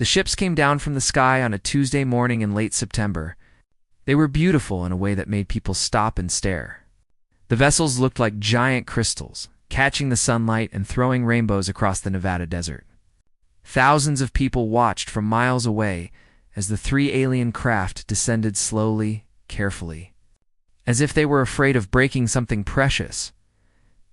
The ships came down from the sky on a Tuesday morning in late September. They were beautiful in a way that made people stop and stare. The vessels looked like giant crystals, catching the sunlight and throwing rainbows across the Nevada desert. Thousands of people watched from miles away as the three alien craft descended slowly, carefully, as if they were afraid of breaking something precious.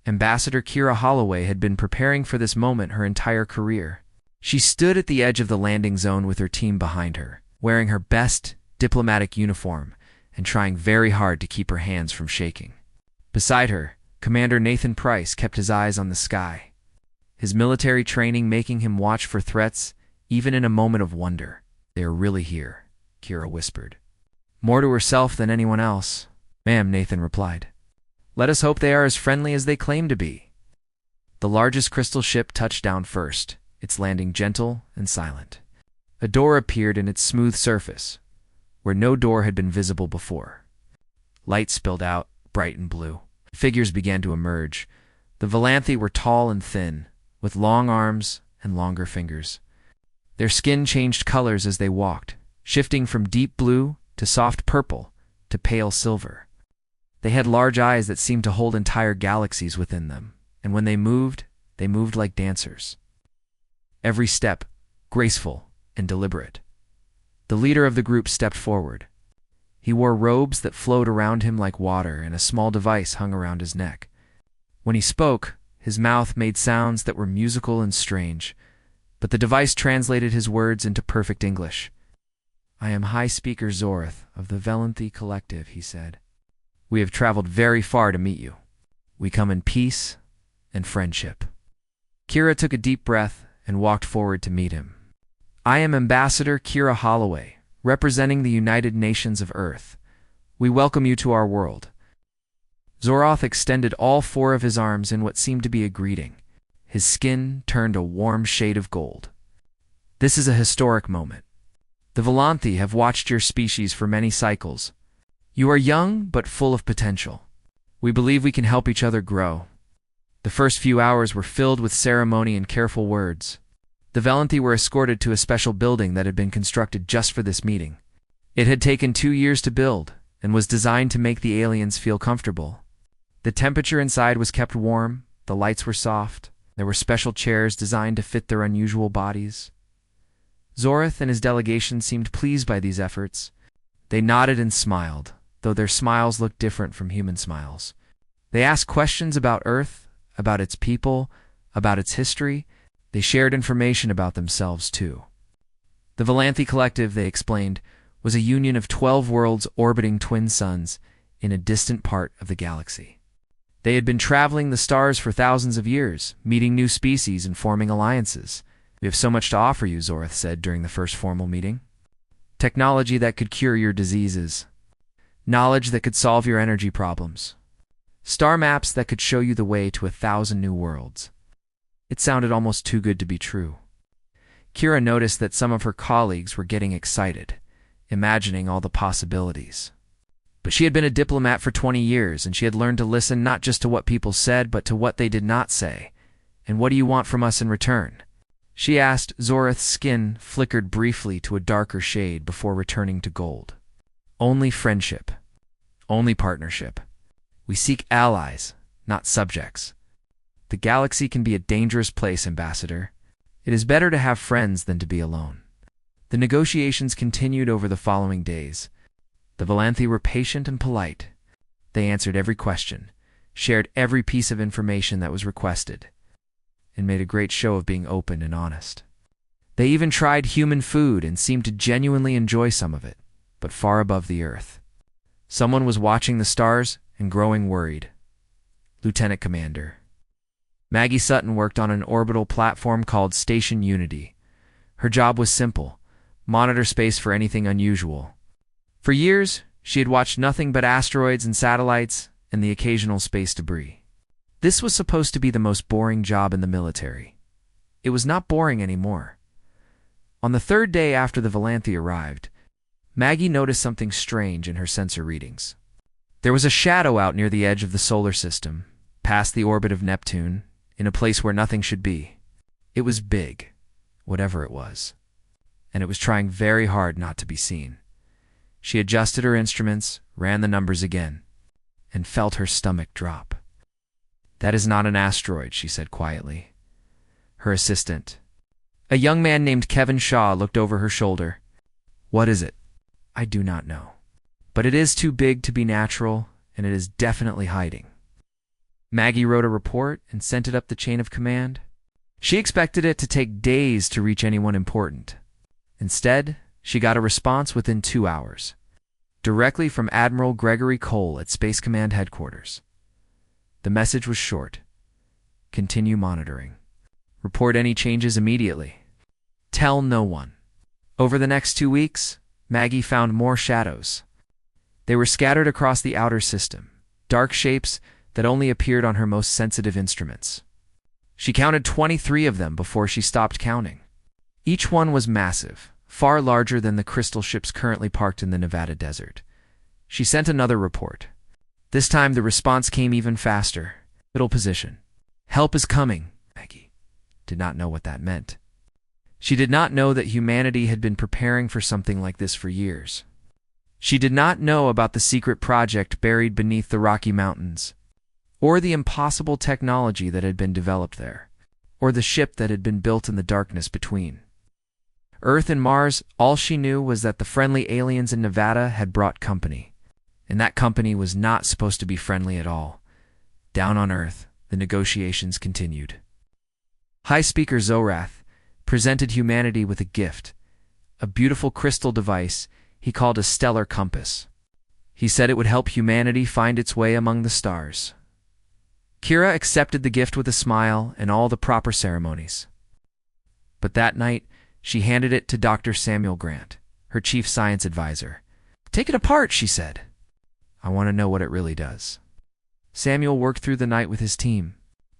Ambassador Kira Holloway had been preparing for this moment her entire career. She stood at the edge of the landing zone with her team behind her, wearing her best diplomatic uniform and trying very hard to keep her hands from shaking. Beside her, Commander Nathan Price kept his eyes on the sky, his military training making him watch for threats even in a moment of wonder. "They are really here," Kira whispered. More to herself than anyone else. "Ma'am," Nathan replied. "Let us hope they are as friendly as they claim to be." The largest crystal ship touched down first, its landing gentle and silent. A door appeared in its smooth surface, where no door had been visible before. Light spilled out, bright and blue. Figures began to emerge. The Volanthi were tall and thin, with long arms and longer fingers. Their skin changed colors as they walked, shifting from deep blue to soft purple to pale silver. They had large eyes that seemed to hold entire galaxies within them, and when they moved like dancers. Every step, graceful and deliberate. The leader of the group stepped forward. He wore robes that flowed around him like water, and a small device hung around his neck. When he spoke, his mouth made sounds that were musical and strange, but the device translated his words into perfect English. "I am High Speaker Zorth of the Volanthi Collective," he said. "We have traveled very far to meet you. We come in peace and friendship." Kira took a deep breath and walked forward to meet him. "I am Ambassador Kira Holloway, representing the United Nations of Earth. We welcome you to our world." Zoroth extended all four of his arms in what seemed to be a greeting. His skin turned a warm shade of gold. "This is a historic moment. The Volanthi have watched your species for many cycles. You are young but full of potential. We believe we can help each other grow." The first few hours were filled with ceremony and careful words. The Volanthi were escorted to a special building that had been constructed just for this meeting. It had taken 2 years to build and was designed to make the aliens feel comfortable. The temperature inside was kept warm, the lights were soft, there were special chairs designed to fit their unusual bodies. Zorth and his delegation seemed pleased by these efforts. They nodded and smiled, though their smiles looked different from human smiles. They asked questions about Earth, about its people, about its history. They shared information about themselves, too. The Volanthi Collective, they explained, was a union of 12 worlds orbiting twin suns in a distant part of the galaxy. They had been traveling the stars for thousands of years, meeting new species and forming alliances. "We have so much to offer you," Zorth said during the first formal meeting. "Technology that could cure your diseases. Knowledge that could solve your energy problems. Star maps that could show you the way to 1,000 new worlds." It sounded almost too good to be true. Kira noticed that some of her colleagues were getting excited, imagining all the possibilities. But she had been a diplomat for 20 years, and she had learned to listen not just to what people said, but to what they did not say. "And what do you want from us in return?" she asked. Zorith's skin flickered briefly to a darker shade before returning to gold. "Only friendship. Only partnership. We seek allies, not subjects. The galaxy can be a dangerous place, Ambassador. It is better to have friends than to be alone." The negotiations continued over the following days. The Volanthi were patient and polite. They answered every question, shared every piece of information that was requested, and made a great show of being open and honest. They even tried human food and seemed to genuinely enjoy some of it, but far above the Earth. Someone was watching the stars and growing worried. Lieutenant Commander Maggie Sutton worked on an orbital platform called Station Unity. Her job was simple: monitor space for anything unusual. For years, she had watched nothing but asteroids and satellites and the occasional space debris. This was supposed to be the most boring job in the military. It was not boring anymore. On the third day after the Volanthi arrived, Maggie noticed something strange in her sensor readings. There was a shadow out near the edge of the solar system, past the orbit of Neptune, in a place where nothing should be. It was big, whatever it was. and it was trying very hard not to be seen. She adjusted her instruments, ran the numbers again, and felt her stomach drop. "That is not an asteroid," she said quietly. Her assistant, a young man named Kevin Shaw, looked over her shoulder. "What is it?" "I do not know. But it is too big to be natural, and it is definitely hiding." Maggie wrote a report and sent it up the chain of command. She expected it to take days to reach anyone important. Instead, she got a response within 2 hours, directly from Admiral Gregory Cole at Space Command Headquarters. The message was short. "Continue monitoring. Report any changes immediately. Tell no one." Over the next 2 weeks, Maggie found more shadows. They were scattered across the outer system, dark shapes that only appeared on her most sensitive instruments. She counted 23 of them before she stopped counting. Each one was massive, far larger than the crystal ships currently parked in the Nevada desert. She sent another report. This time the response came even faster. "Middle position. Help is coming." Maggie did not know what that meant. She did not know that humanity had been preparing for something like this for years. She did not know about the secret project buried beneath the Rocky Mountains, or the impossible technology that had been developed there, or the ship that had been built in the darkness between. Earth and Mars, all she knew was that the friendly aliens in Nevada had brought company, and that company was not supposed to be friendly at all. Down on Earth, the negotiations continued. High Speaker Zorath presented humanity with a gift, a beautiful crystal device he called a stellar compass. He said it would help humanity find its way among the stars. Kira accepted the gift with a smile and all the proper ceremonies. But that night, she handed it to Dr. Samuel Grant, her chief science advisor. "Take it apart," she said. "I want to know what it really does." Samuel worked through the night with his team.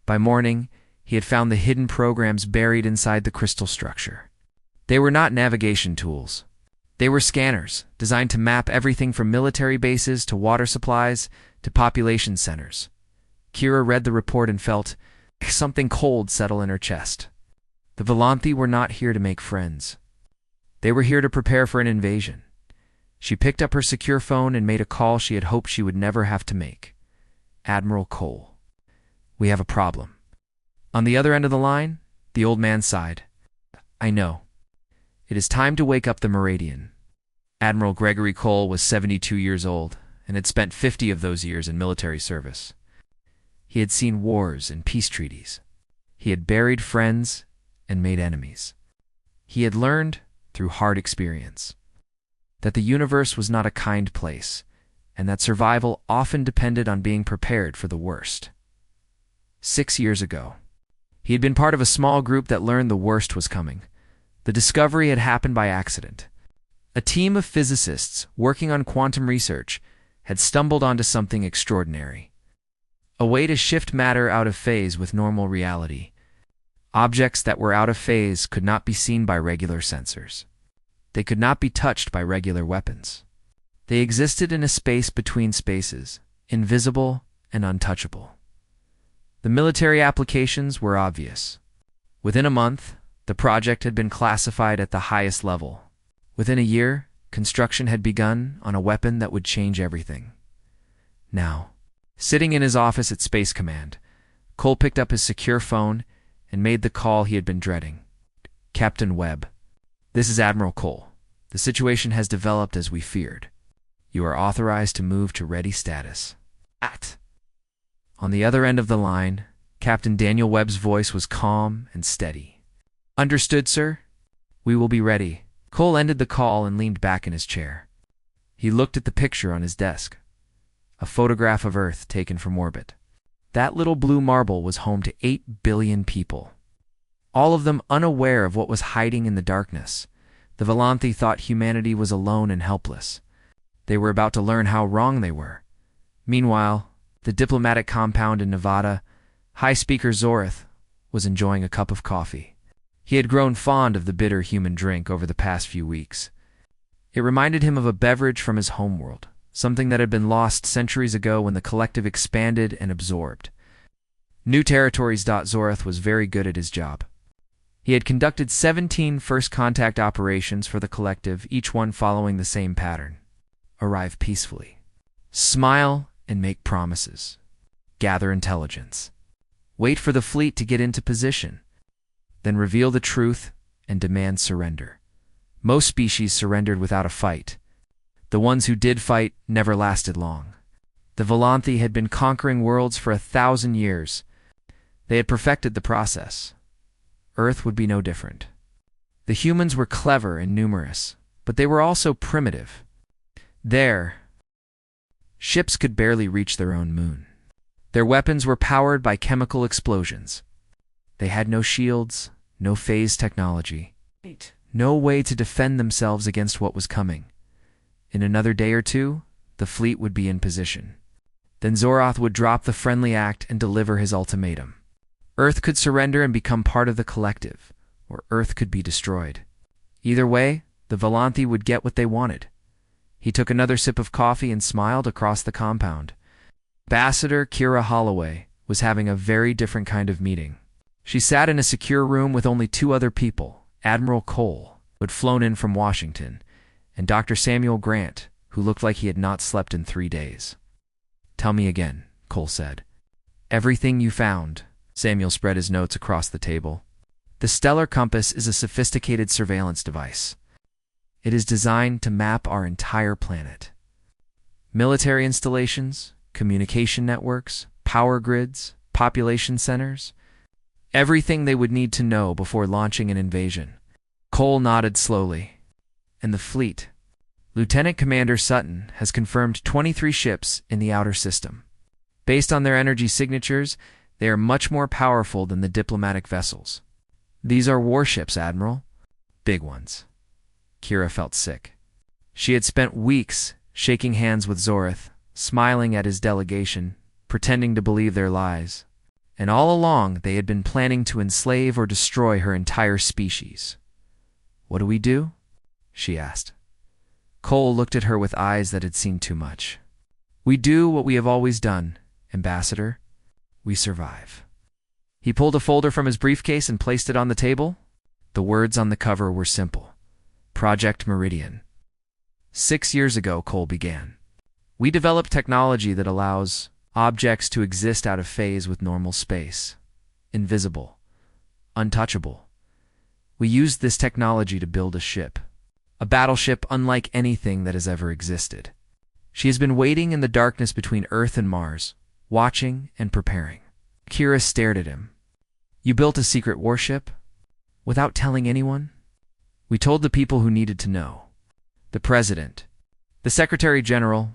By morning, he had found the hidden programs buried inside the crystal structure. They were not navigation tools. They were scanners designed to map everything from military bases to water supplies to population centers. Kira read the report and felt something cold settle in her chest. The Volanthi were not here to make friends. They were here to prepare for an invasion. She picked up her secure phone and made a call she had hoped she would never have to make. "Admiral Cole, we have a problem." On the other end of the line, the old man sighed. "I know. It is time to wake up the Meridian." Admiral Gregory Cole was 72 years old and had spent 50 of those years in military service. He had seen wars and peace treaties. He had buried friends and made enemies. He had learned, through hard experience, that the universe was not a kind place, and that survival often depended on being prepared for the worst. 6 years ago, he had been part of a small group that learned the worst was coming. The discovery had happened by accident. A team of physicists working on quantum research had stumbled onto something extraordinary. A way to shift matter out of phase with normal reality. Objects that were out of phase could not be seen by regular sensors. They could not be touched by regular weapons. They existed in a space between spaces, invisible and untouchable. The military applications were obvious. Within a month, the project had been classified at the highest level. Within a year, construction had begun on a weapon that would change everything. Now, sitting in his office at Space Command, Cole picked up his secure phone and made the call he had been dreading. "Captain Webb, this is Admiral Cole. The situation has developed as we feared. You are authorized to move to ready status." On the other end of the line, Captain Daniel Webb's voice was calm and steady. "Understood, sir. We will be ready." Cole ended the call and leaned back in his chair. He looked at the picture on his desk, a photograph of Earth taken from orbit. That little blue marble was home to 8 billion people, all of them unaware of what was hiding in the darkness. The Volanthi thought humanity was alone and helpless. They were about to learn how wrong they were. Meanwhile, the diplomatic compound in Nevada, High Speaker Zorath was enjoying a cup of coffee. He had grown fond of the bitter human drink over the past few weeks. It reminded him of a beverage from his homeworld, something that had been lost centuries ago when the collective expanded and absorbed. New Territories. Zorath was very good at his job. He had conducted 17 first contact operations for the collective, each one following the same pattern. Arrive peacefully. Smile and make promises. Gather intelligence. Wait for the fleet to get into position. Then reveal the truth and demand surrender. Most species surrendered without a fight. The ones who did fight never lasted long. The Volanthi had been conquering worlds for 1,000 years. They had perfected the process. Earth would be no different. The humans were clever and numerous, but they were also primitive. Their ships could barely reach their own moon. Their weapons were powered by chemical explosions. They had no shields, no phase technology, no way to defend themselves against what was coming. In another day or two, the fleet would be in position. Then Zoroth would drop the friendly act and deliver his ultimatum. Earth could surrender and become part of the collective, or Earth could be destroyed. Either way, the Volanthi would get what they wanted. He took another sip of coffee and smiled across the compound. Ambassador Kira Holloway was having a very different kind of meeting. She sat in a secure room with only 2 other people, Admiral Cole, who had flown in from Washington, and Dr. Samuel Grant, who looked like he had not slept in 3 days. "Tell me again," Cole said. "Everything you found." Samuel spread his notes across the table. "The Stellar Compass is a sophisticated surveillance device. It is designed to map our entire planet. Military installations, communication networks, power grids, population centers, everything they would need to know before launching an invasion." Cole nodded slowly. "And the fleet? Lieutenant Commander Sutton has confirmed 23 ships in the outer system. Based on their energy signatures, they are much more powerful than the diplomatic vessels. These are warships, Admiral. Big ones." Kira felt sick. She had spent weeks shaking hands with Zoroth, smiling at his delegation, pretending to believe their lies. And all along, they had been planning to enslave or destroy her entire species. "What do we do?" she asked. Cole looked at her with eyes that had seen too much. "We do what we have always done, Ambassador. We survive." He pulled a folder from his briefcase and placed it on the table. The words on the cover were simple. Project Meridian. 6 years ago, Cole began. "We developed technology that allows objects to exist out of phase with normal space. Invisible. Untouchable. We used this technology to build a ship. A battleship unlike anything that has ever existed. She has been waiting in the darkness between Earth and Mars, watching and preparing." Kira stared at him. "You built a secret warship? Without telling anyone?" "We told the people who needed to know. The President, the Secretary General,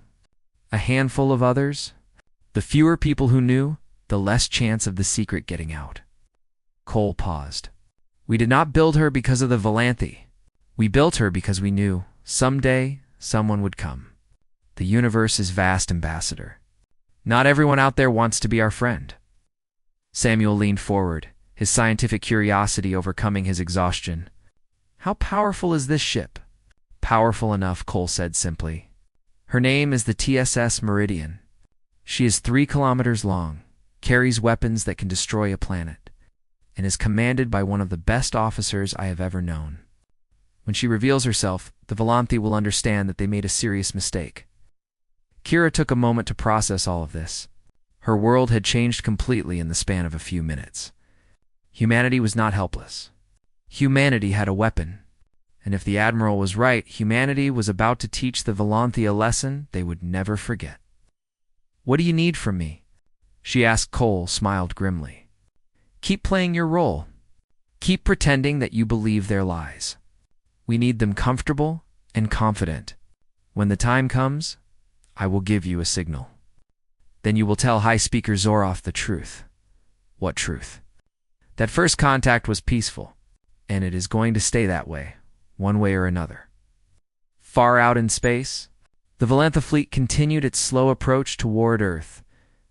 a handful of others. The fewer people who knew, the less chance of the secret getting out." Cole paused. "We did not build her because of the Volanthi. We built her because we knew someday someone would come. The universe is vast, Ambassador. Not everyone out there wants to be our friend." Samuel leaned forward, his scientific curiosity overcoming his exhaustion. "How powerful is this ship?" "Powerful enough," Cole said simply. "Her name is the TSS Meridian. She is 3 kilometers long, carries weapons that can destroy a planet, and is commanded by one of the best officers I have ever known. When she reveals herself, the Volanthi will understand that they made a serious mistake." Kira took a moment to process all of this. Her world had changed completely in the span of a few minutes. Humanity was not helpless. Humanity had a weapon. And if the Admiral was right, humanity was about to teach the Volanthi a lesson they would never forget. "What do you need from me?" she asked. Cole smiled grimly. "Keep playing your role. Keep pretending that you believe their lies. We need them comfortable and confident. When the time comes, I will give you a signal. Then you will tell High Speaker Zoroth the truth." "What truth?" "That first contact was peaceful, and it is going to stay that way, one way or another." Far out in space, the Volantha fleet continued its slow approach toward Earth.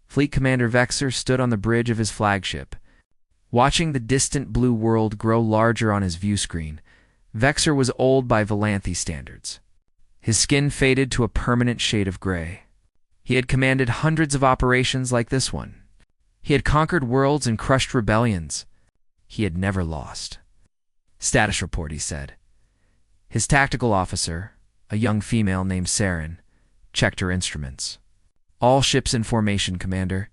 Fleet Commander Vexer stood on the bridge of his flagship. Watching the distant blue world grow larger on his view screen, Vexer was old by Volanthi standards. His skin faded to a permanent shade of gray. He had commanded hundreds of operations like this one. He had conquered worlds and crushed rebellions. He had never lost. Status report, he said. His tactical officer, a young female named Saren, checked her instruments. All ships in formation, Commander.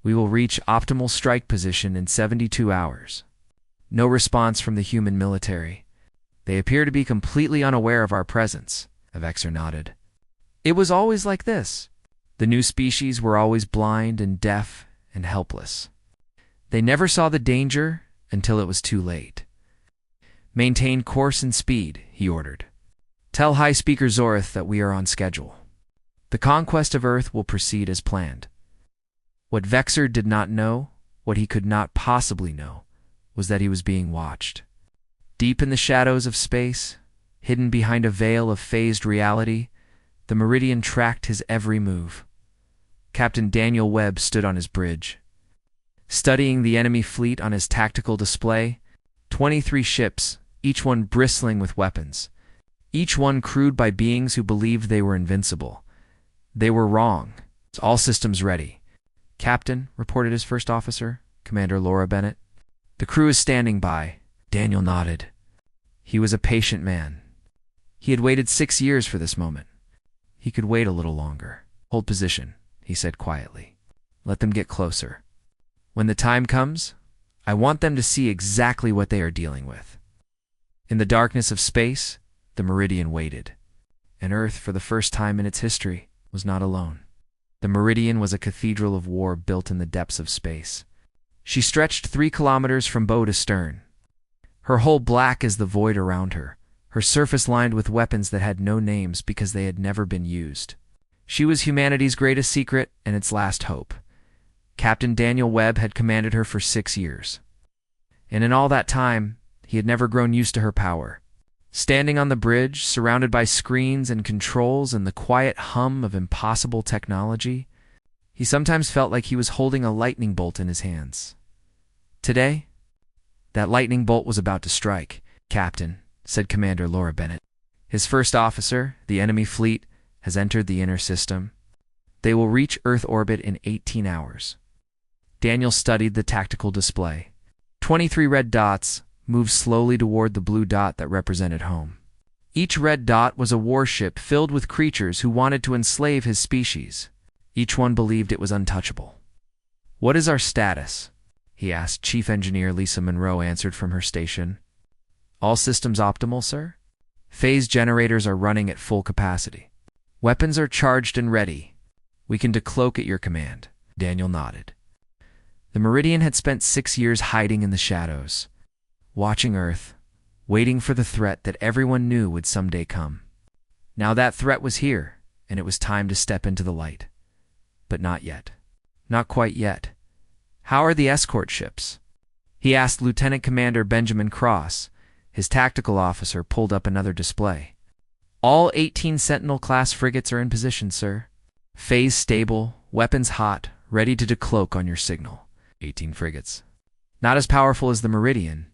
We will reach optimal strike position in 72 hours. No response from the human military. They appear to be completely unaware of our presence, Avexer nodded. It was always like this. The new species were always blind and deaf and helpless. They never saw the danger until it was too late. Maintain course and speed, he ordered. Tell High Speaker Zorith that we are on schedule. The conquest of Earth will proceed as planned. What Vexer did not know, what he could not possibly know, was that he was being watched. Deep in the shadows of space, hidden behind a veil of phased reality, the Meridian tracked his every move. Captain Daniel Webb stood on his bridge. Studying the enemy fleet on his tactical display, 23 ships, each one bristling with weapons, each one crewed by beings who believed they were invincible. They were wrong. All systems ready. Captain, reported his first officer, Commander Laura Bennett. The crew is standing by. Daniel nodded. He was a patient man. He had waited 6 years for this moment. He could wait a little longer. Hold position, he said quietly. Let them get closer. When the time comes, I want them to see exactly what they are dealing with. In the darkness of space, the Meridian waited. And Earth, for the first time in its history, was not alone. The Meridian was a cathedral of war built in the depths of space. She stretched 3 kilometers from bow to stern. Her hull black as the void around her, her surface lined with weapons that had no names because they had never been used. She was humanity's greatest secret and its last hope. Captain Daniel Webb had commanded her for 6 years. And in all that time, he had never grown used to her power. Standing on the bridge, surrounded by screens and controls and the quiet hum of impossible technology, he sometimes felt like he was holding a lightning bolt in his hands. Today, that lightning bolt was about to strike. Captain, said Commander Laura Bennett. His first officer, the enemy fleet, has entered the inner system. They will reach Earth orbit in 18 hours. Daniel studied the tactical display. 23 red dots moved slowly toward the blue dot that represented home. Each red dot was a warship filled with creatures who wanted to enslave his species. Each one believed it was untouchable. What is our status? He asked. Chief Engineer Lisa Monroe answered from her station. All systems optimal, sir? Phase generators are running at full capacity. Weapons are charged and ready. We can decloak at your command. Daniel nodded. The Meridian had spent 6 years hiding in the shadows, watching Earth, waiting for the threat that everyone knew would someday come. Now that threat was here, and it was time to step into the light. But not yet. Not quite yet. How are the escort ships? He asked Lieutenant Commander Benjamin Cross. His tactical officer pulled up another display. All 18 Sentinel-class frigates are in position, sir. Phase stable, weapons hot, ready to decloak on your signal. 18 frigates. Not as powerful as the Meridian,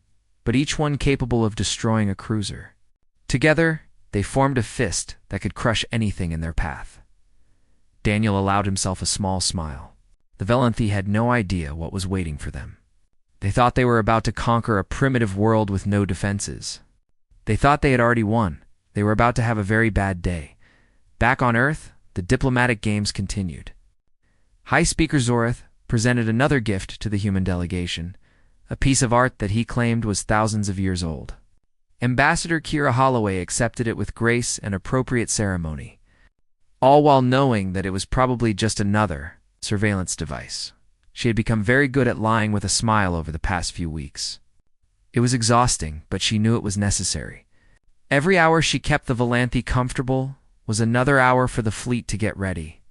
but each one capable of destroying a cruiser. Together, they formed a fist that could crush anything in their path. Daniel allowed himself a small smile. The Velanthi had no idea what was waiting for them. They thought they were about to conquer a primitive world with no defenses. They thought they had already won. They were about to have a very bad day. Back on Earth, the diplomatic games continued. High Speaker Zorith presented another gift to the human delegation, a piece of art that he claimed was thousands of years old. Ambassador Kira Holloway accepted it with grace and appropriate ceremony, all while knowing that it was probably just another surveillance device. She had become very good at lying with a smile over the past few weeks. It was exhausting, but she knew it was necessary. Every hour she kept the Velanthi comfortable was another hour for the fleet to get ready.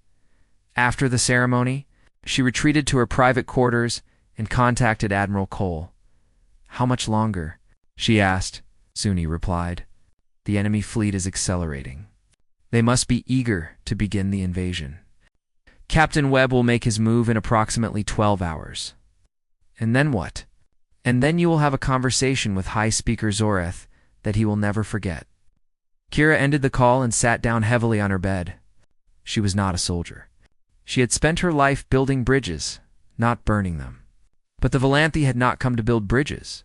After the ceremony, she retreated to her private quarters and contacted Admiral Cole. How much longer? She asked. Soon, he replied. The enemy fleet is accelerating. They must be eager to begin the invasion. Captain Webb will make his move in approximately 12 hours. And then what? And then you will have a conversation with High Speaker Zorith that he will never forget. Kira ended the call and sat down heavily on her bed. She was not a soldier. She had spent her life building bridges, not burning them. But the Velanthi had not come to build bridges.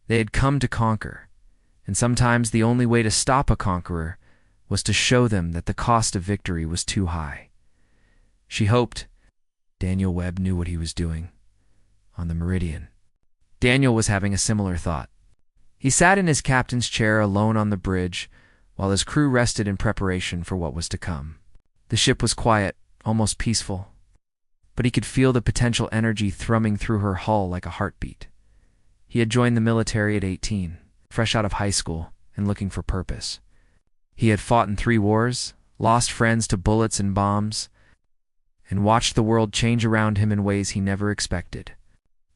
They had come to conquer. and sometimes the only way to stop a conqueror was to show them that the cost of victory was too high. She hoped Daniel Webb knew what he was doing. On the Meridian, Daniel was having a similar thought. He sat in his captain's chair alone on the bridge, while his crew rested in preparation for what was to come. The ship was quiet, almost peaceful, but he could feel the potential energy thrumming through her hull like a heartbeat. He had joined the military at 18, fresh out of high school and looking for purpose. He had fought in 3 wars, lost friends to bullets and bombs, and watched the world change around him in ways he never expected.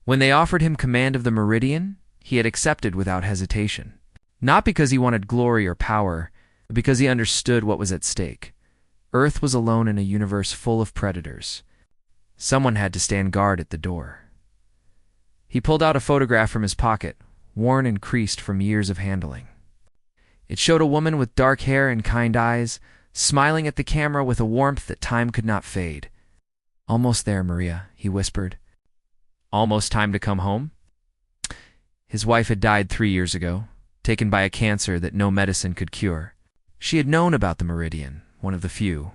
When they offered him command of the Meridian, he had accepted without hesitation. Not because he wanted glory or power, but because he understood what was at stake. Earth was alone in a universe full of predators. Someone had to stand guard at the door. He pulled out a photograph from his pocket, worn and creased from years of handling. It showed a woman with dark hair and kind eyes, smiling at the camera with a warmth that time could not fade. "Almost there, Maria," he whispered. "Almost time to come home?" His wife had died 3 years ago, taken by a cancer that no medicine could cure. She had known about the Meridian, one of the few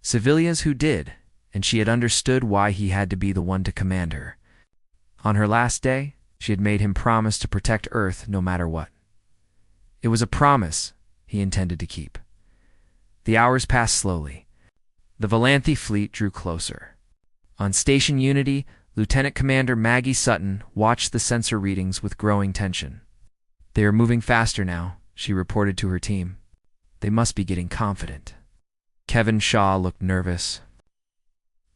civilians who did, and she had understood why he had to be the one to command her. On her last day, she had made him promise to protect Earth no matter what. It was a promise he intended to keep. The hours passed slowly. The Valanthi fleet drew closer. On Station Unity, Lieutenant Commander Maggie Sutton watched the sensor readings with growing tension. "They are moving faster now," she reported to her team. "They must be getting confident." Kevin Shaw looked nervous.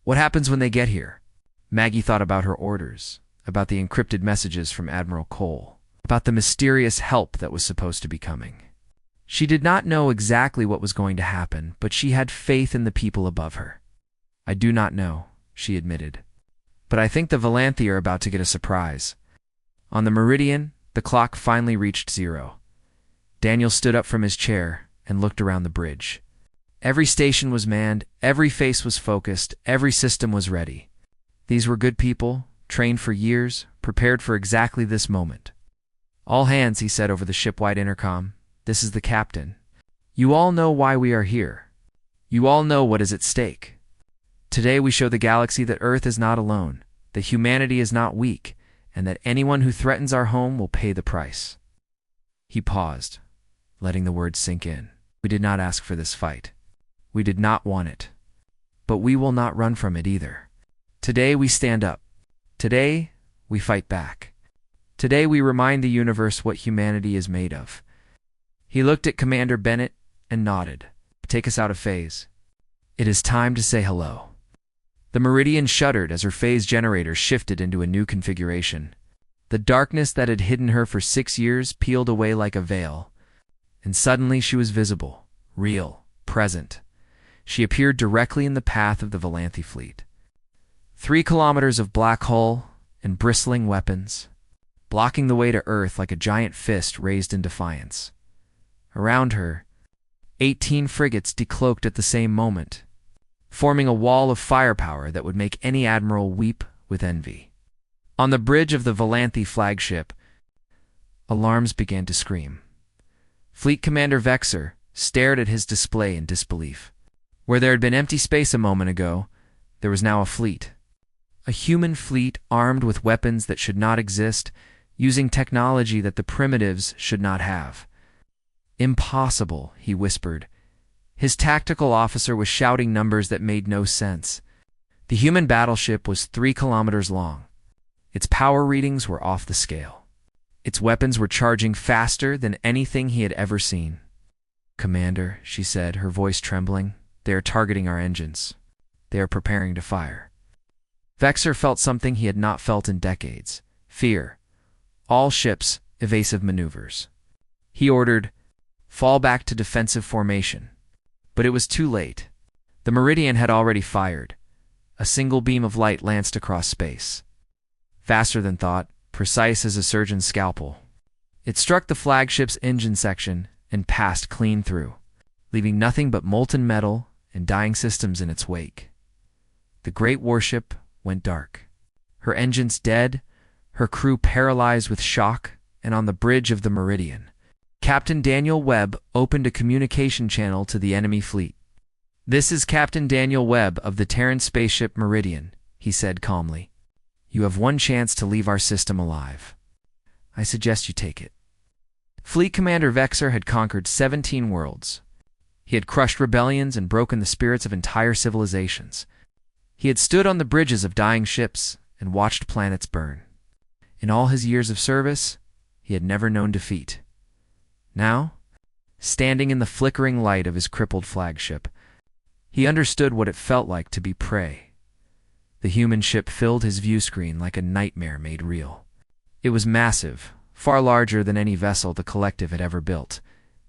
"What happens when they get here?" Maggie thought about her orders, about the encrypted messages from Admiral Cole, about the mysterious help that was supposed to be coming. She did not know exactly what was going to happen, but she had faith in the people above her. "I do not know," she admitted. "But I think the Valanthi are about to get a surprise." On the Meridian, the clock finally reached 0. Daniel stood up from his chair and looked around the bridge. Every station was manned, every face was focused, every system was ready. These were good people, trained for years, prepared for exactly this moment. "All hands," he said over the ship-wide intercom. "This is the captain. You all know why we are here. You all know what is at stake. Today we show the galaxy that Earth is not alone, that humanity is not weak, and that anyone who threatens our home will pay the price." He paused, letting the words sink in. "We did not ask for this fight. We did not want it. But we will not run from it either. Today we stand up. Today we fight back. Today we remind the universe what humanity is made of." He looked at Commander Bennett and nodded. "Take us out of phase. It is time to say hello." The Meridian shuddered as her phase generator shifted into a new configuration. The darkness that had hidden her for 6 years peeled away like a veil, and suddenly she was visible, real, present. She appeared directly in the path of the Valanthi fleet. 3 kilometers of black hull and bristling weapons, blocking the way to Earth like a giant fist raised in defiance. Around her, 18 frigates decloaked at the same moment, forming a wall of firepower that would make any admiral weep with envy. On the bridge of the Valanthi flagship, alarms began to scream. Fleet Commander Vexer stared at his display in disbelief. Where there had been empty space a moment ago, there was now a fleet. A human fleet armed with weapons that should not exist, using technology that the primitives should not have. "Impossible," he whispered. His tactical officer was shouting numbers that made no sense. The human battleship was 3 kilometers long. Its power readings were off the scale. Its weapons were charging faster than anything he had ever seen. "Commander," she said, her voice trembling, "they are targeting our engines. They are preparing to fire." Vexer felt something he had not felt in decades: fear. All ships, evasive maneuvers. He ordered, "Fall back to defensive formation." But it was too late. The Meridian had already fired. A single beam of light lanced across space. Faster than thought, precise as a surgeon's scalpel. It struck the flagship's engine section and passed clean through, leaving nothing but molten metal and dying systems in its wake. The great warship went dark. Her engines dead, her crew paralyzed with shock and on the bridge of the Meridian, Captain Daniel Webb opened a communication channel to the enemy fleet. "This is Captain Daniel Webb of the Terran spaceship Meridian," he said calmly. "You have one chance to leave our system alive. I suggest you take it." Fleet Commander Vexer had conquered 17 worlds. He had crushed rebellions and broken the spirits of entire civilizations. He had stood on the bridges of dying ships and watched planets burn. In all his years of service, he had never known defeat. Now, standing in the flickering light of his crippled flagship, he understood what it felt like to be prey. The human ship filled his view screen like a nightmare made real. It was massive, far larger than any vessel the collective had ever built,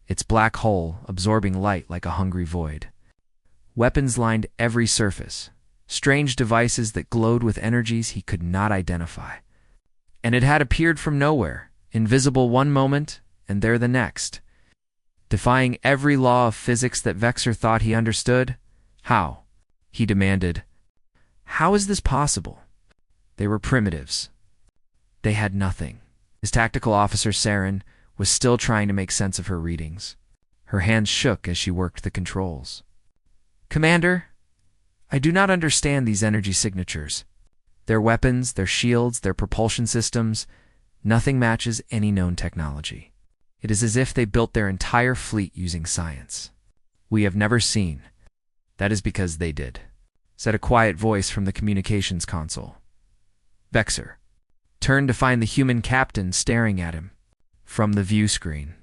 its black hull absorbing light like a hungry void. Weapons lined every surface, strange devices that glowed with energies he could not identify. And it had appeared from nowhere, invisible one moment and there the next. Defying every law of physics that Vexer thought he understood. How? He demanded. How is this possible? They were primitives. They had nothing. His tactical officer, Saren, was still trying to make sense of her readings. Her hands shook as she worked the controls. "Commander, I do not understand these energy signatures. Their weapons, their shields, their propulsion systems, nothing matches any known technology. It is as if they built their entire fleet using science. We have never seen." "That is because they did," said a quiet voice from the communications console. Vexer turned to find the human captain staring at him from the view screen.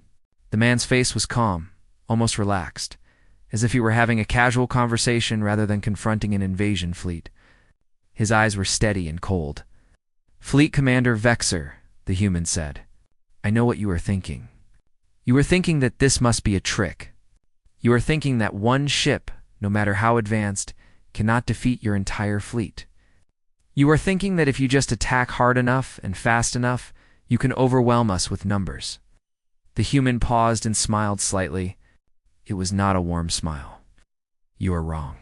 The man's face was calm, almost relaxed, as if he were having a casual conversation rather than confronting an invasion fleet. His eyes were steady and cold. "Fleet Commander Vexer," the human said, "I know what you are thinking. You are thinking that this must be a trick. You are thinking that one ship, no matter how advanced, cannot defeat your entire fleet. You are thinking that if you just attack hard enough and fast enough, you can overwhelm us with numbers." The human paused and smiled slightly. It was not a warm smile. "You are wrong.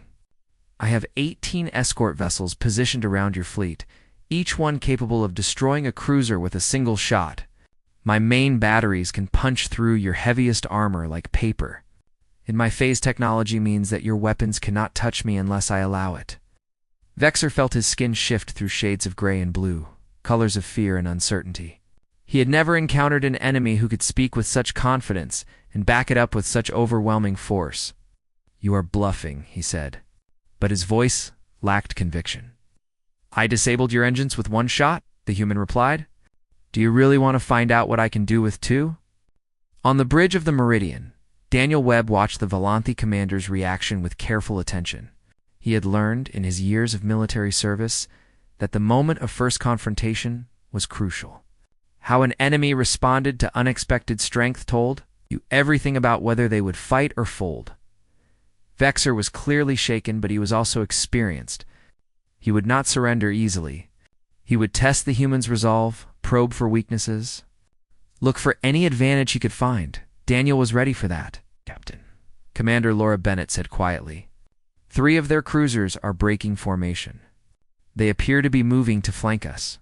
I have 18 escort vessels positioned around your fleet, each one capable of destroying a cruiser with a single shot. My main batteries can punch through your heaviest armor like paper. And my phase technology means that your weapons cannot touch me unless I allow it." Vexer felt his skin shift through shades of gray and blue, colors of fear and uncertainty. He had never encountered an enemy who could speak with such confidence and back it up with such overwhelming force. "You are bluffing," he said, but his voice lacked conviction. "I disabled your engines with one shot," the human replied. "Do you really want to find out what I can do with two?" On the bridge of the Meridian, Daniel Webb watched the Volanthi commander's reaction with careful attention. He had learned, in his years of military service, that the moment of first confrontation was crucial. How an enemy responded to unexpected strength told you everything about whether they would fight or fold. Vexer was clearly shaken, but he was also experienced. He would not surrender easily. He would test the human's resolve, probe for weaknesses, look for any advantage he could find. Daniel was ready for that. "Captain," Commander Laura Bennett said quietly, "3 of their cruisers are breaking formation. They appear to be moving to flank us."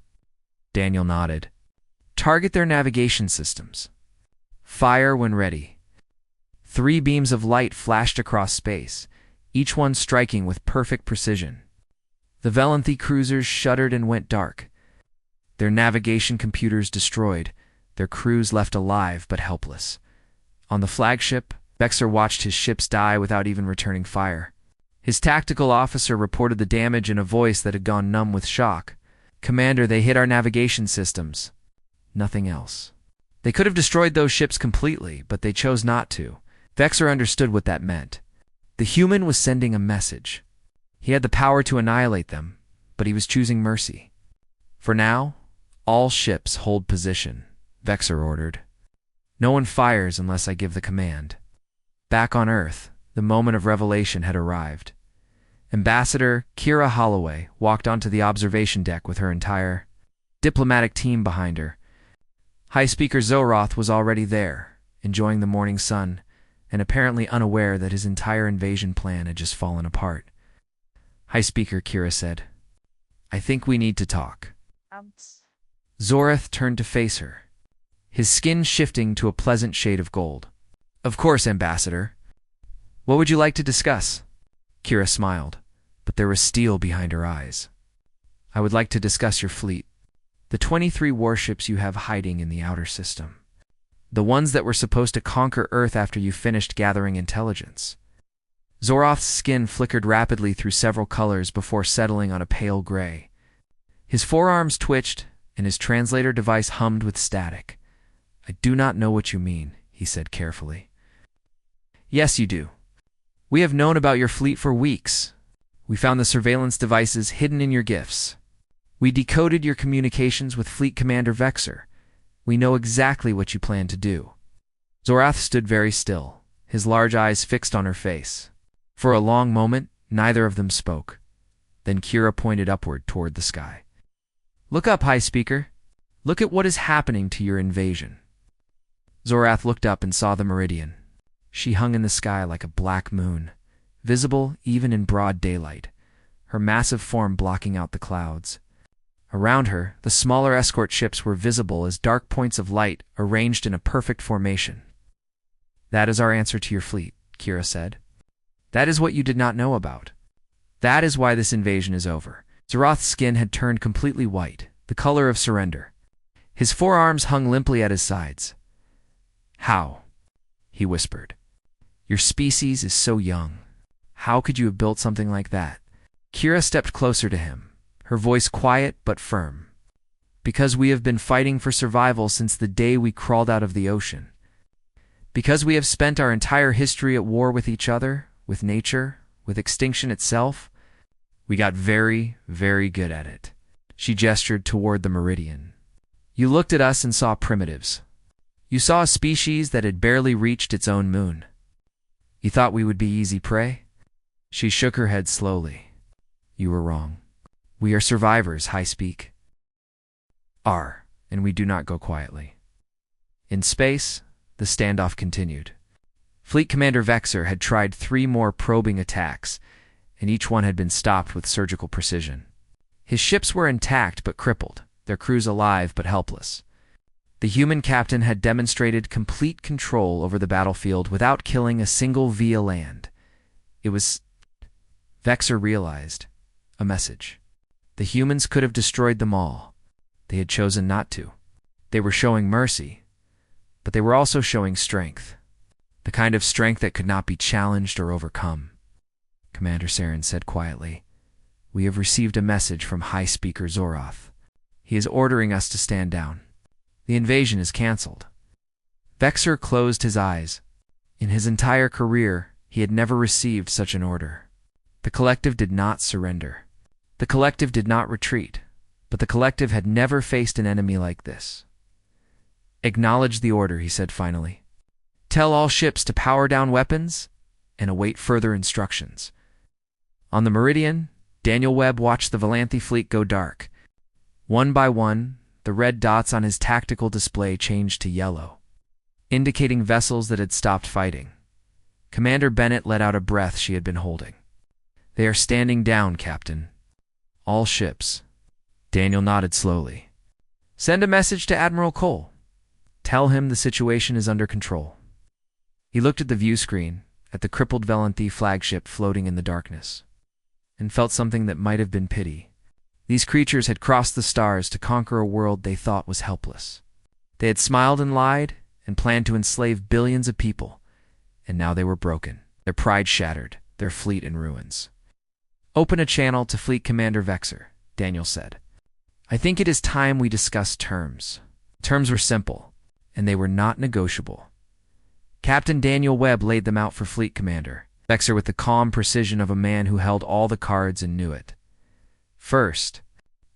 Daniel nodded. "Target their navigation systems. Fire when ready." 3 beams of light flashed across space, each one striking with perfect precision. The Volanthi cruisers shuddered and went dark. Their navigation computers destroyed, their crews left alive but helpless. On the flagship, Vexer watched his ships die without even returning fire. His tactical officer reported the damage in a voice that had gone numb with shock. "Commander, they hit our navigation systems. Nothing else. They could have destroyed those ships completely, but they chose not to." Vexer understood what that meant. The human was sending a message. He had the power to annihilate them, but he was choosing mercy. "For now, all ships hold position," Vexer ordered. "No one fires unless I give the command." Back on Earth, the moment of revelation had arrived. Ambassador Kira Holloway walked onto the observation deck with her entire diplomatic team behind her. High Speaker Zoroth was already there, enjoying the morning sun, and apparently unaware that his entire invasion plan had just fallen apart. "High Speaker," Kira said, "I think we need to talk." Zoroth turned to face her. his skin shifting to a pleasant shade of gold. "Of course, Ambassador. What would you like to discuss?" Kira smiled, but there was steel behind her eyes. "I would like to discuss your fleet. The 23 warships you have hiding in the outer system. The ones that were supposed to conquer Earth after you finished gathering intelligence." Zoroth's skin flickered rapidly through several colors before settling on a pale gray. His forearms twitched, and his translator device hummed with static. "I do not know what you mean," he said carefully. "Yes, you do. We have known about your fleet for weeks. We found the surveillance devices hidden in your gifts. We decoded your communications with Fleet Commander Vexer. We know exactly what you plan to do." Zoroth stood very still, his large eyes fixed on her face. For a long moment, neither of them spoke. Then Kira pointed upward toward the sky. "Look up, High Speaker. Look at what is happening to your invasion." Zoroth looked up and saw the Meridian. She hung in the sky like a black moon, visible even in broad daylight, her massive form blocking out the clouds. Around her, the smaller escort ships were visible as dark points of light arranged in a perfect formation. "That is our answer to your fleet," Kira said. "That is what you did not know about. That is why this invasion is over." Zoroth's skin had turned completely white, the color of surrender. His forearms hung limply at his sides. "How?" he whispered. "Your species is so young. How could you have built something like that?" Kira stepped closer to him, her voice quiet but firm. "Because we have been fighting for survival since the day we crawled out of the ocean. Because we have spent our entire history at war with each other, with nature, with extinction itself. We got very, very good at it." She gestured toward the Meridian. "You looked at us and saw primitives. You saw a species that had barely reached its own moon. You thought we would be easy prey?" She shook her head slowly. "You were wrong. We are survivors, High Speak. And we do not go quietly." In space, the standoff continued. Fleet Commander Vexer had tried 3 more probing attacks, and each one had been stopped with surgical precision. His ships were intact but crippled, their crews alive but helpless. The human captain had demonstrated complete control over the battlefield without killing a single via land. It was, Vexer realized, a message. The humans could have destroyed them all. They had chosen not to. They were showing mercy, but they were also showing strength. The kind of strength that could not be challenged or overcome. Commander Saren said quietly, "We have received a message from High Speaker Zoroth. He is ordering us to stand down. The invasion is cancelled." Vexer closed his eyes. In his entire career, he had never received such an order. The collective did not surrender. The collective did not retreat, but the collective had never faced an enemy like this. "Acknowledge the order," he said finally. "Tell all ships to power down weapons and await further instructions." On the Meridian, Daniel Webb watched the Valanthi fleet go dark. One by one, the red dots on his tactical display changed to yellow, indicating vessels that had stopped fighting. Commander Bennett let out a breath she had been holding. "They are standing down, Captain. All ships." Daniel nodded slowly. "Send a message to Admiral Cole. Tell him the situation is under control." He looked at the view screen, at the crippled Valanthi flagship floating in the darkness, and felt something that might have been pity. These creatures had crossed the stars to conquer a world they thought was helpless. They had smiled and lied and planned to enslave billions of people, and now they were broken, their pride shattered, their fleet in ruins. "Open a channel to Fleet Commander Vexer," Daniel said. "I think it is time we discuss terms." Terms were simple, and they were not negotiable. Captain Daniel Webb laid them out for Fleet Commander Vexer with the calm precision of a man who held all the cards and knew it. "First,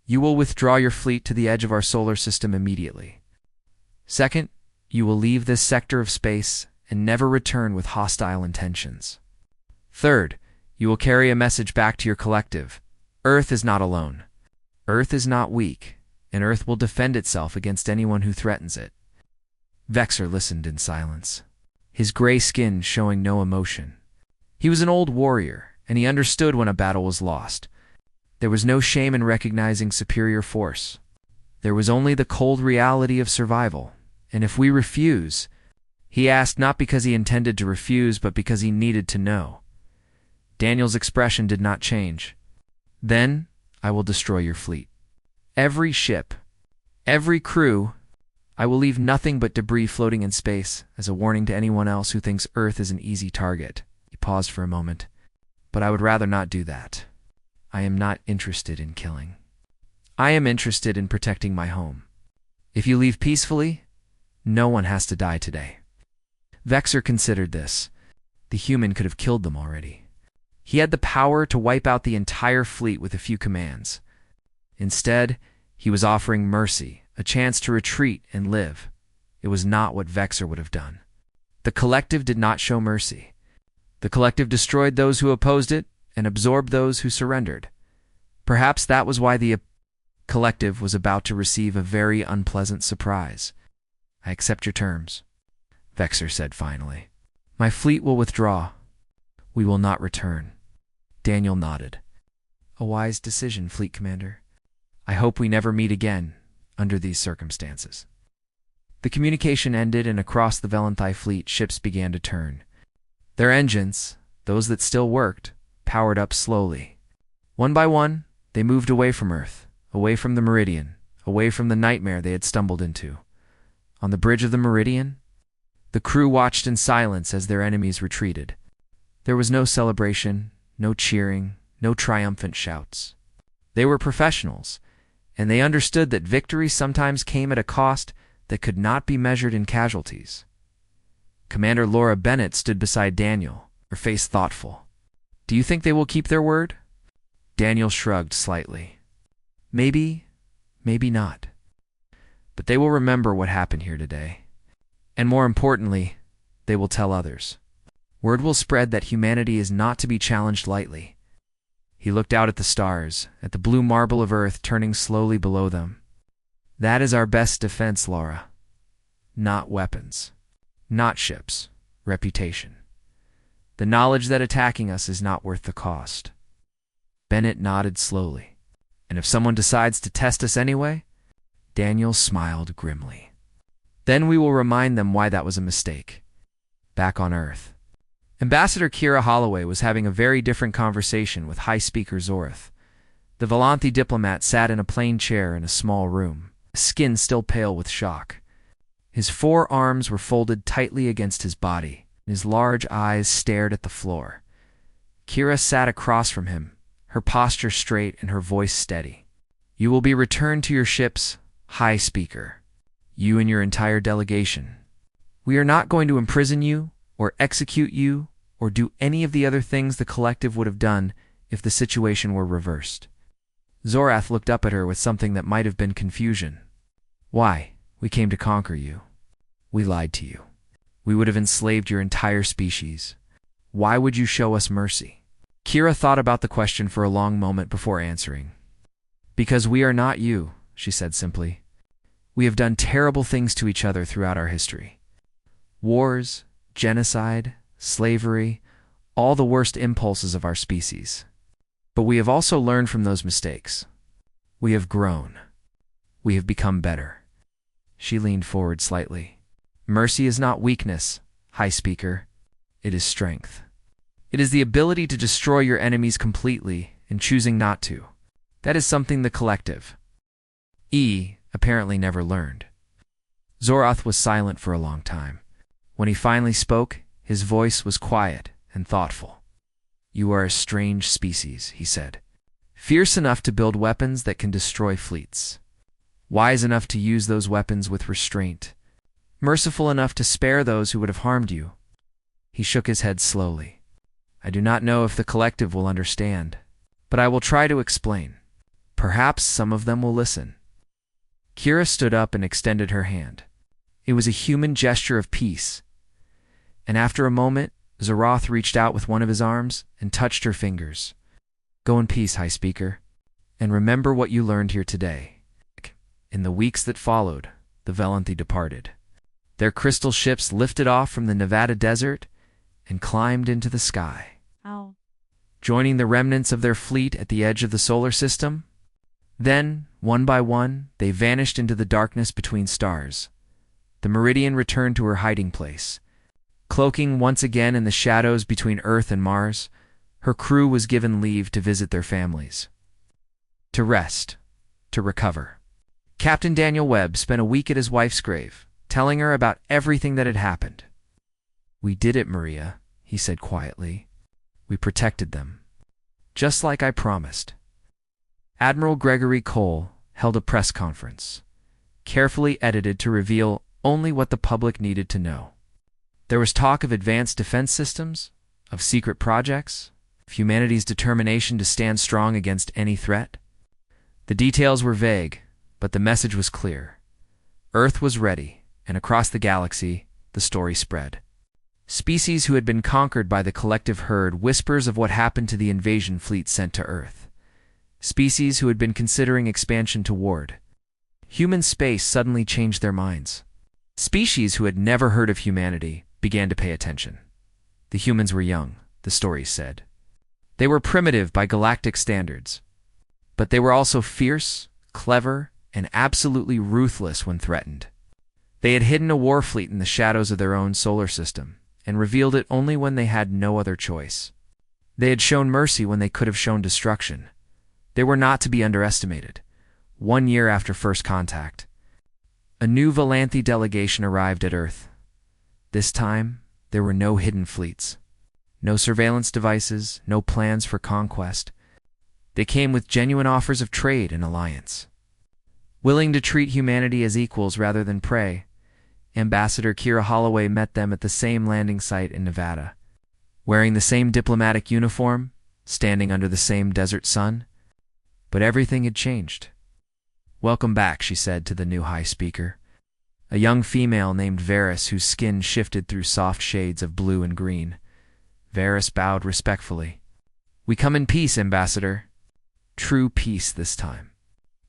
you will withdraw your fleet to the edge of our solar system immediately. Second, you will leave this sector of space and never return with hostile intentions. Third, you will carry a message back to your collective. Earth is not alone. Earth is not weak, and Earth will defend itself against anyone who threatens it." Vexer listened in silence, his gray skin showing no emotion. He was an old warrior, and he understood when a battle was lost. There was no shame in recognizing superior force. There was only the cold reality of survival, And if we refuse, he asked not because he intended to refuse, but because he needed to know. Daniel's expression did not change. Then I will destroy your fleet. Every ship, every crew. I will leave nothing but debris floating in space as a warning to anyone else who thinks Earth is an easy target. He paused for a moment. But I would rather not do that. I am not interested in killing. I am interested in protecting my home. If you leave peacefully, no one has to die today. Vexor considered this. The human could have killed them already. He had the power to wipe out the entire fleet with a few commands. Instead, he was offering mercy, a chance to retreat and live. It was not what Vexor would have done. The collective did not show mercy. The collective destroyed those who opposed it and absorbed those who surrendered. Perhaps that was why the collective was about to receive a very unpleasant surprise. I accept your terms, Vexor said finally. My fleet will withdraw. We will not return. Daniel nodded. A wise decision, Fleet Commander. I hope we never meet again under these circumstances. The communication ended, and across the Valenthi fleet, ships began to turn. Their engines, those that still worked, powered up slowly. One by one, they moved away from Earth, away from the Meridian, away from the nightmare they had stumbled into. On the bridge of the Meridian, the crew watched in silence as their enemies retreated. There was no celebration, no cheering, no triumphant shouts. They were professionals, and they understood that victory sometimes came at a cost that could not be measured in casualties. Commander Laura Bennett stood beside Daniel, her face thoughtful. Do you think they will keep their word? Daniel shrugged slightly. Maybe, maybe not. But they will remember what happened here today. And more importantly, they will tell others. Word will spread that humanity is not to be challenged lightly. He looked out at the stars, at the blue marble of Earth turning slowly below them. That is our best defense, Laura. Not weapons. Not ships. Reputation. The knowledge that attacking us is not worth the cost. Bennett nodded slowly. And if someone decides to test us anyway? Daniel smiled grimly. Then we will remind them why that was a mistake. Back on Earth, Ambassador Kira Holloway was having a very different conversation with High Speaker Zorath. The Valanthi diplomat sat in a plain chair in a small room, his skin still pale with shock. His 4 arms were folded tightly against his body, and his large eyes stared at the floor. Kira sat across from him, her posture straight and her voice steady. You will be returned to your ships, High Speaker. You and your entire delegation. We are not going to imprison you, or execute you, or do any of the other things the collective would have done if the situation were reversed. Zorath looked up at her with something that might have been confusion. Why? We came to conquer you. We lied to you. We would have enslaved your entire species. Why would you show us mercy? Kira thought about the question for a long moment before answering. Because we are not you, she said simply. We have done terrible things to each other throughout our history. Wars, genocide, slavery, all the worst impulses of our species. But we have also learned from those mistakes. We have grown. We have become better. She leaned forward slightly. Mercy is not weakness, High Speaker. It is strength. It is the ability to destroy your enemies completely and choosing not to. That is something the collective apparently never learned. Zorath was silent for a long time. When he finally spoke, his voice was quiet and thoughtful. You are a strange species, he said. Fierce enough to build weapons that can destroy fleets. Wise enough to use those weapons with restraint. Merciful enough to spare those who would have harmed you. He shook his head slowly. I do not know if the collective will understand, but I will try to explain. Perhaps some of them will listen. Kira stood up and extended her hand. It was a human gesture of peace. And after a moment, Zorath reached out with one of his arms and touched her fingers. Go in peace, High Speaker, and remember what you learned here today. In the weeks that followed, the Valanthi departed. Their crystal ships lifted off from the Nevada desert and climbed into the sky. Ow. Joining the remnants of their fleet at the edge of the solar system. Then, one by one, they vanished into the darkness between stars. the Meridian returned to her hiding place. Cloaking once again in the shadows between Earth and Mars, her crew was given leave to visit their families, to rest, to recover. Captain Daniel Webb spent a week at his wife's grave, telling her about everything that had happened. "We did it, Maria," he said quietly. "We protected them, just like I promised." Admiral Gregory Cole held a press conference, carefully edited to reveal only what the public needed to know. There was talk of advanced defense systems, of secret projects, of humanity's determination to stand strong against any threat. The details were vague, but the message was clear. Earth was ready, and across the galaxy, the story spread. Species who had been conquered by the collective heard whispers of what happened to the invasion fleet sent to Earth. Species who had been considering expansion toward human space suddenly changed their minds. Species who had never heard of humanity began to pay attention. The humans were young, the stories said. They were primitive by galactic standards, but they were also fierce, clever, and absolutely ruthless when threatened. They had hidden a war fleet in the shadows of their own solar system and revealed it only when they had no other choice. They had shown mercy when they could have shown destruction. They were not to be underestimated. 1 year after first contact, a new Valanthi delegation arrived at Earth. This time, there were no hidden fleets, no surveillance devices, no plans for conquest. They came with genuine offers of trade and alliance. Willing to treat humanity as equals rather than prey, Ambassador Kira Holloway met them at the same landing site in Nevada. Wearing the same diplomatic uniform, standing under the same desert sun. But everything had changed. "Welcome back," she said to the new high speaker, a young female named Varys whose skin shifted through soft shades of blue and green. Varys bowed respectfully. "We come in peace, Ambassador. True peace this time.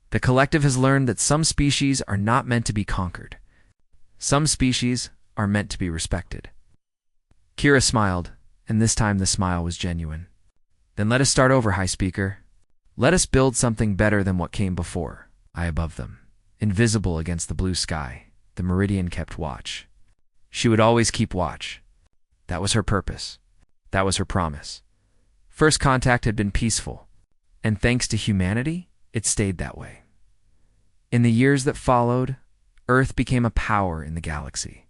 The collective has learned that some species are not meant to be conquered. Some species are meant to be respected." Kira smiled, and this time the smile was genuine. "Then let us start over, High Speaker. Let us build something better than what came before." High above them, invisible against the blue sky, the Meridian kept watch. She would always keep watch. That was her purpose. That was her promise. First contact had been peaceful, and thanks to humanity, it stayed that way. In the years that followed, Earth became a power in the galaxy.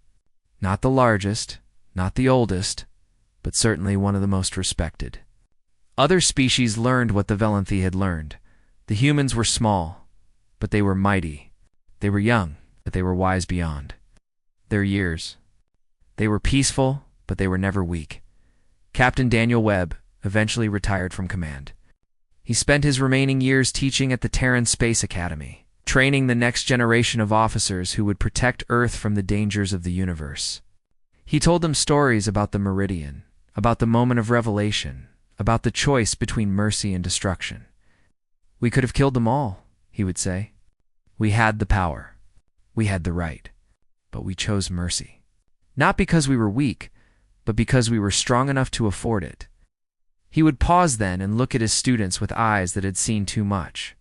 Not the largest, not the oldest, but certainly one of the most respected. Other species learned what the Valanthi had learned. The humans were small, but they were mighty. They were young, but they were wise beyond their years. They were peaceful, but they were never weak. Captain Daniel Webb eventually retired from command. He spent his remaining years teaching at the Terran Space Academy, training the next generation of officers who would protect Earth from the dangers of the universe. He told them stories about the Meridian, about the moment of revelation, about the choice between mercy and destruction. "We could have killed them all," he would say. "We had the power. We had the right. But we chose mercy. Not because we were weak, but because we were strong enough to afford it." He would pause then and look at his students with eyes that had seen too much.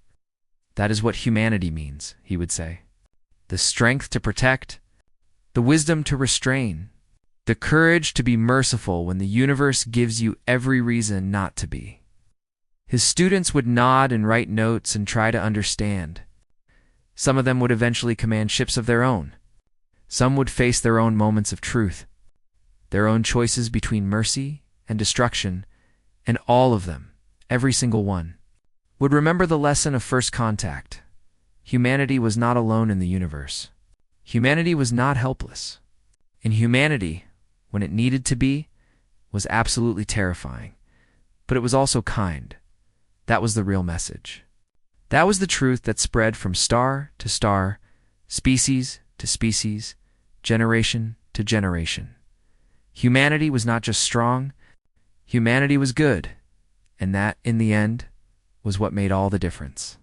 "That is what humanity means," he would say. "The strength to protect, the wisdom to restrain, the courage to be merciful when the universe gives you every reason not to be." His students would nod and write notes and try to understand. Some of them would eventually command ships of their own. Some would face their own moments of truth, their own choices between mercy and destruction, and all of them, every single one, would remember the lesson of first contact. Humanity was not alone in the universe. Humanity was not helpless. And humanity, when it needed to be, was absolutely terrifying. But it was also kind. That was the real message. That was the truth that spread from star to star, species to species, generation to generation. Humanity was not just strong, humanity was good, and that, in the end, was what made all the difference.